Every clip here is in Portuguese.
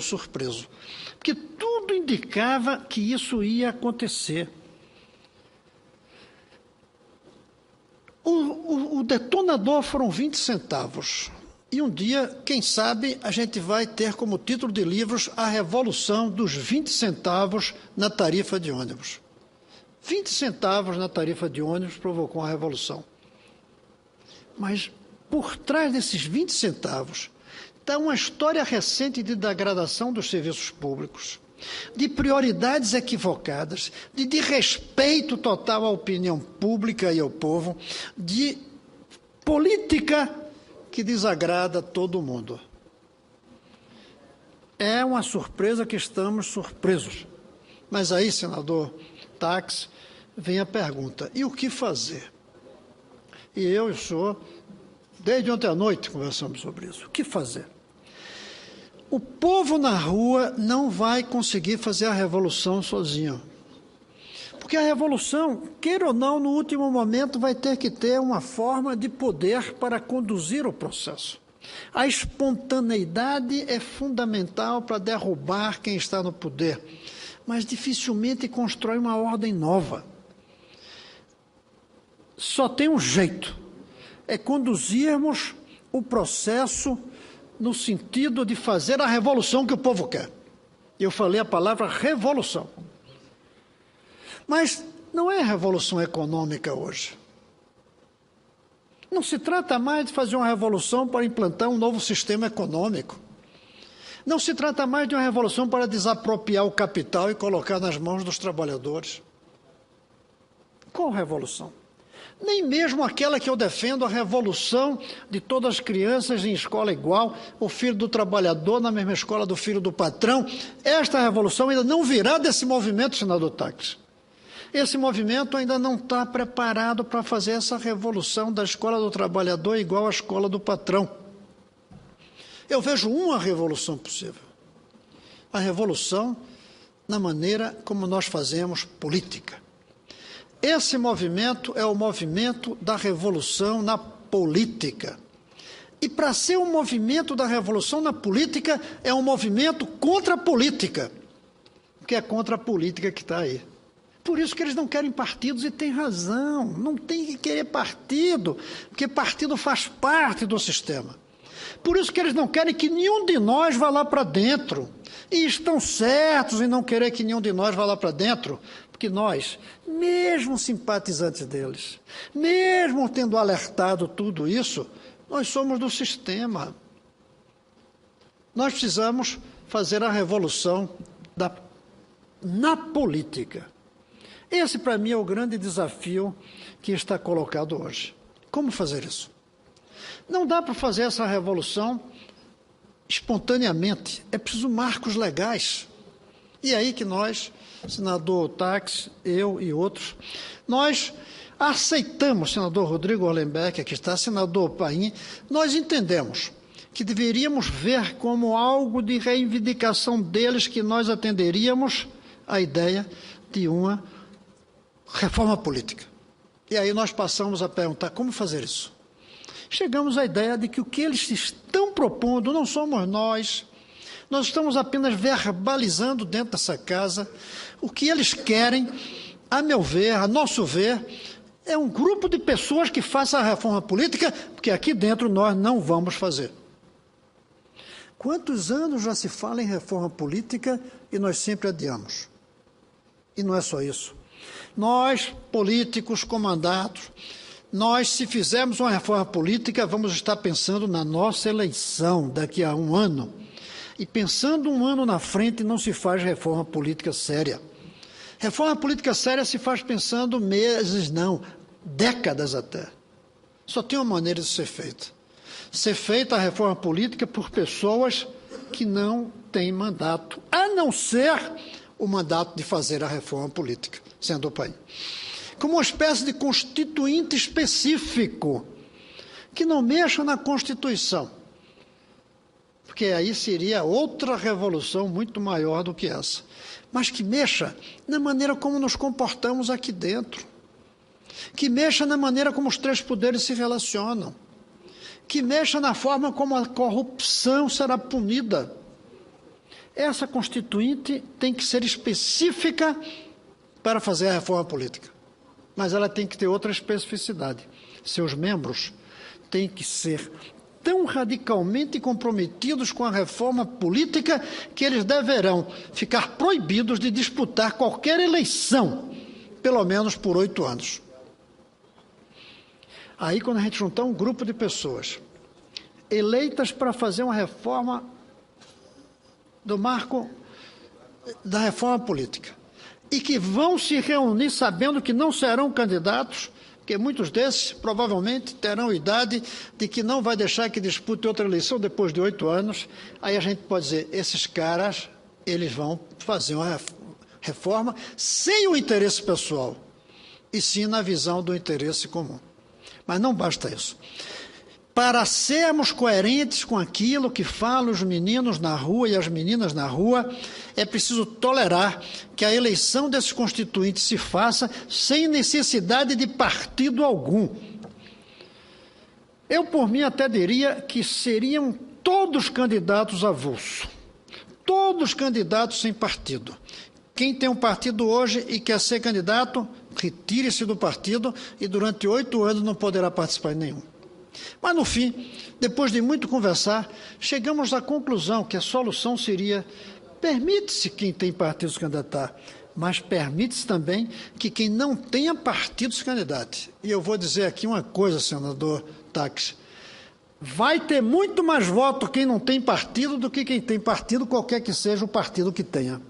surpreso, porque tudo indicava que isso ia acontecer. O detonador foram 20 centavos. E um dia, quem sabe, a gente vai ter como título de livros a revolução dos 20 centavos na tarifa de ônibus. 20 centavos na tarifa de ônibus provocou uma revolução. Mas por trás desses 20 centavos está uma história recente de degradação dos serviços públicos, de prioridades equivocadas, de desrespeito total à opinião pública e ao povo, de política que desagrada todo mundo. É uma surpresa que estamos surpresos. Mas aí, senador Tacks, vem a pergunta, e o que fazer? E eu e o senhor, desde ontem à noite, conversamos sobre isso. O que fazer? O povo na rua não vai conseguir fazer a revolução sozinho. Porque a revolução, queira ou não, no último momento vai ter que ter uma forma de poder para conduzir o processo. A espontaneidade é fundamental para derrubar quem está no poder, mas dificilmente constrói uma ordem nova. Só tem um jeito, é conduzirmos o processo no sentido de fazer a revolução que o povo quer. Eu falei a palavra revolução. Mas não é revolução econômica hoje. Não se trata mais de fazer uma revolução para implantar um novo sistema econômico. Não se trata mais de uma revolução para desapropriar o capital e colocar nas mãos dos trabalhadores. Qual revolução? Nem mesmo aquela que eu defendo, a revolução de todas as crianças em escola igual, o filho do trabalhador na mesma escola do filho do patrão. Esta revolução ainda não virá desse movimento, senador Tacks. Esse movimento ainda não está preparado para fazer essa revolução da escola do trabalhador igual à escola do patrão. Eu vejo uma revolução possível. A revolução na maneira como nós fazemos política. Esse movimento é o movimento da revolução na política. E para ser um movimento da revolução na política, é um movimento contra a política. Porque é contra a política que está aí. Por isso que eles não querem partidos e têm razão. Não tem que querer partido, porque partido faz parte do sistema. Por isso que eles não querem que nenhum de nós vá lá para dentro. E estão certos em não querer que nenhum de nós vá lá para dentro, porque nós, mesmo simpatizantes deles, mesmo tendo alertado tudo isso, nós somos do sistema. Nós precisamos fazer a revolução na política. Esse, para mim, é o grande desafio que está colocado hoje. Como fazer isso? Não dá para fazer essa revolução espontaneamente. É preciso marcos legais. E é aí que nós, senador Tacks, eu e outros, nós aceitamos, senador Rodrigo Hollenbeck, aqui está, senador Paim, nós entendemos que deveríamos ver como algo de reivindicação deles que nós atenderíamos a ideia de uma reforma política. E aí nós passamos a perguntar como fazer isso. Chegamos à ideia de que o que eles estão propondo não somos nós estamos apenas verbalizando dentro dessa casa o que eles querem, a meu ver, a nosso ver, é um grupo de pessoas que faça a reforma política, porque aqui dentro nós não vamos fazer. Quantos anos já se fala em reforma política e nós sempre adiamos? E não é só isso. Nós, políticos com mandatos, nós, se fizermos uma reforma política, vamos estar pensando na nossa eleição daqui a um ano. E pensando um ano na frente, não se faz reforma política séria. Reforma política séria se faz pensando meses, não, décadas até. Só tem uma maneira de ser feita. Ser feita a reforma política por pessoas que não têm mandato, a não ser o mandato de fazer a reforma política, sendo o país. Como uma espécie de constituinte específico, que não mexa na Constituição, porque aí seria outra revolução muito maior do que essa, mas que mexa na maneira como nos comportamos aqui dentro, que mexa na maneira como os três poderes se relacionam, que mexa na forma como a corrupção será punida, Essa constituinte tem que ser específica para fazer a reforma política, mas ela tem que ter outra especificidade. Seus membros têm que ser tão radicalmente comprometidos com a reforma política que eles deverão ficar proibidos de disputar qualquer eleição, pelo menos por 8 anos. Aí, quando a gente juntar um grupo de pessoas eleitas para fazer uma reforma do marco da reforma política, e que vão se reunir sabendo que não serão candidatos, porque muitos desses provavelmente terão idade de que não vai deixar que dispute outra eleição depois de 8 anos, aí a gente pode dizer, esses caras, eles vão fazer uma reforma sem o interesse pessoal, e sim na visão do interesse comum. Mas não basta isso. Para sermos coerentes com aquilo que falam os meninos na rua e as meninas na rua, é preciso tolerar que a eleição desses constituintes se faça sem necessidade de partido algum. Eu, por mim, até diria que seriam todos candidatos avulso, todos candidatos sem partido. Quem tem um partido hoje e quer ser candidato, retire-se do partido e durante 8 anos não poderá participar em nenhum. Mas, no fim, depois de muito conversar, chegamos à conclusão que a solução seria: permite-se quem tem partido se candidatar, mas permite-se também que quem não tenha partido se candidate. E eu vou dizer aqui uma coisa, senador Tacks: vai ter muito mais voto quem não tem partido do que quem tem partido, qualquer que seja o partido que tenha.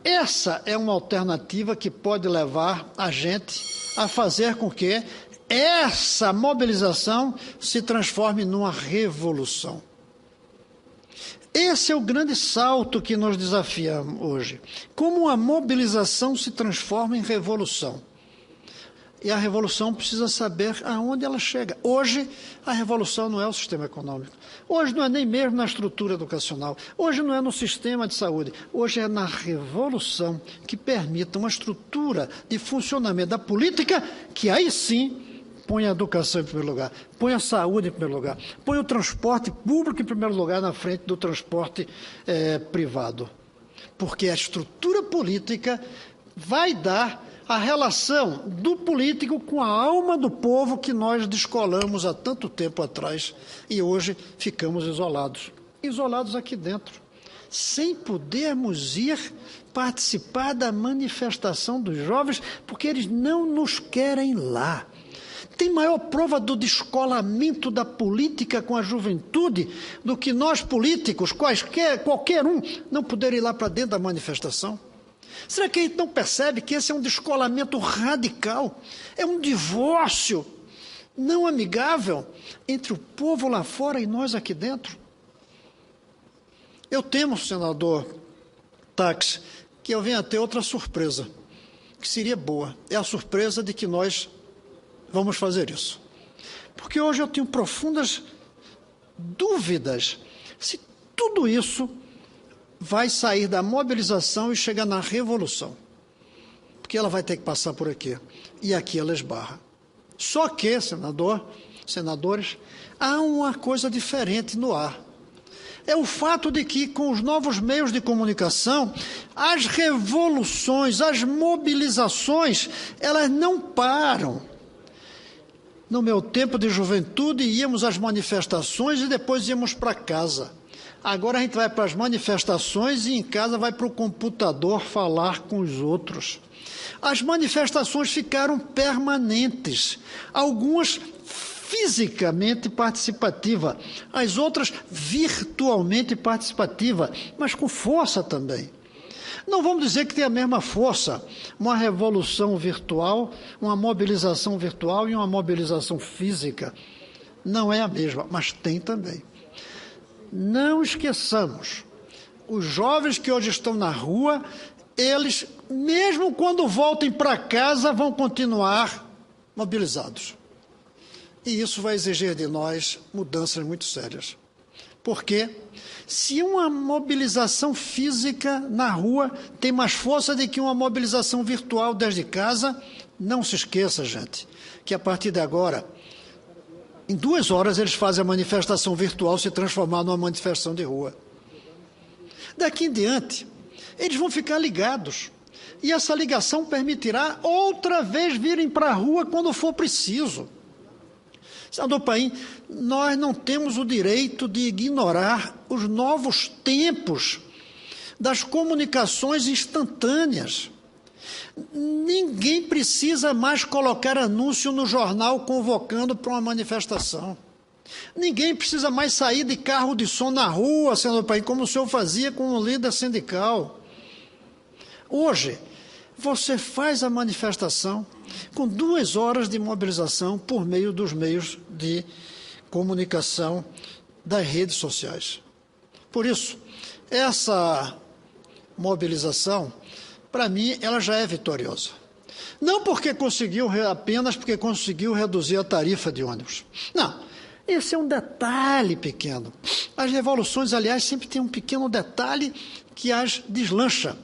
Essa é uma alternativa que pode levar a gente a fazer com que essa mobilização se transforme numa revolução. Esse é o grande salto que nos desafia hoje. Como a mobilização se transforma em revolução. E a revolução precisa saber aonde ela chega. Hoje, a revolução não é o sistema econômico. Hoje não é nem mesmo na estrutura educacional. Hoje não é no sistema de saúde. Hoje é na revolução que permita uma estrutura de funcionamento da política que aí sim põe a educação em primeiro lugar, põe a saúde em primeiro lugar, põe o transporte público em primeiro lugar na frente do transporte privado. Porque a estrutura política vai dar a relação do político com a alma do povo que nós descolamos há tanto tempo atrás e hoje ficamos isolados aqui dentro, sem podermos ir participar da manifestação dos jovens, porque eles não nos querem lá. Tem maior prova do descolamento da política com a juventude do que nós políticos, qualquer um, não poder ir lá para dentro da manifestação? Será que a gente não percebe que esse é um descolamento radical? É um divórcio não amigável entre o povo lá fora e nós aqui dentro? Eu temo, senador Tacks, que eu venha a ter outra surpresa, que seria boa. É a surpresa de que nós vamos fazer isso. Porque hoje eu tenho profundas dúvidas se tudo isso vai sair da mobilização e chegar na revolução. Porque ela vai ter que passar por aqui. E aqui ela esbarra. Só que, senadores, há uma coisa diferente no ar. É o fato de que, com os novos meios de comunicação, as revoluções, as mobilizações, elas não param. No meu tempo de juventude, íamos às manifestações e depois íamos para casa. Agora a gente vai para as manifestações e em casa vai para o computador falar com os outros. As manifestações ficaram permanentes, algumas fisicamente participativas, as outras virtualmente participativas, mas com força também. Não vamos dizer que tem a mesma força uma revolução virtual, uma mobilização virtual e uma mobilização física. Não é a mesma, mas tem também. Não esqueçamos, os jovens que hoje estão na rua, eles, mesmo quando voltem para casa, vão continuar mobilizados. E isso vai exigir de nós mudanças muito sérias. Porque se uma mobilização física na rua tem mais força do que uma mobilização virtual desde casa, não se esqueça, gente, que a partir de agora, Em 2 horas eles fazem a manifestação virtual se transformar numa manifestação de rua. Daqui em diante, eles vão ficar ligados. E essa ligação permitirá outra vez virem para a rua quando for preciso. Senador Paim, nós não temos o direito de ignorar os novos tempos das comunicações instantâneas. Ninguém precisa mais colocar anúncio no jornal convocando para uma manifestação. Ninguém precisa mais sair de carro de som na rua, senador Paim, como o senhor fazia com o líder sindical. Hoje, você faz a manifestação com 2 horas de mobilização por meio dos meios de comunicação das redes sociais. Por isso, essa mobilização, para mim, ela já é vitoriosa. Não apenas porque conseguiu reduzir a tarifa de ônibus. Não, esse é um detalhe pequeno. As revoluções, aliás, sempre têm um pequeno detalhe que as deslancha.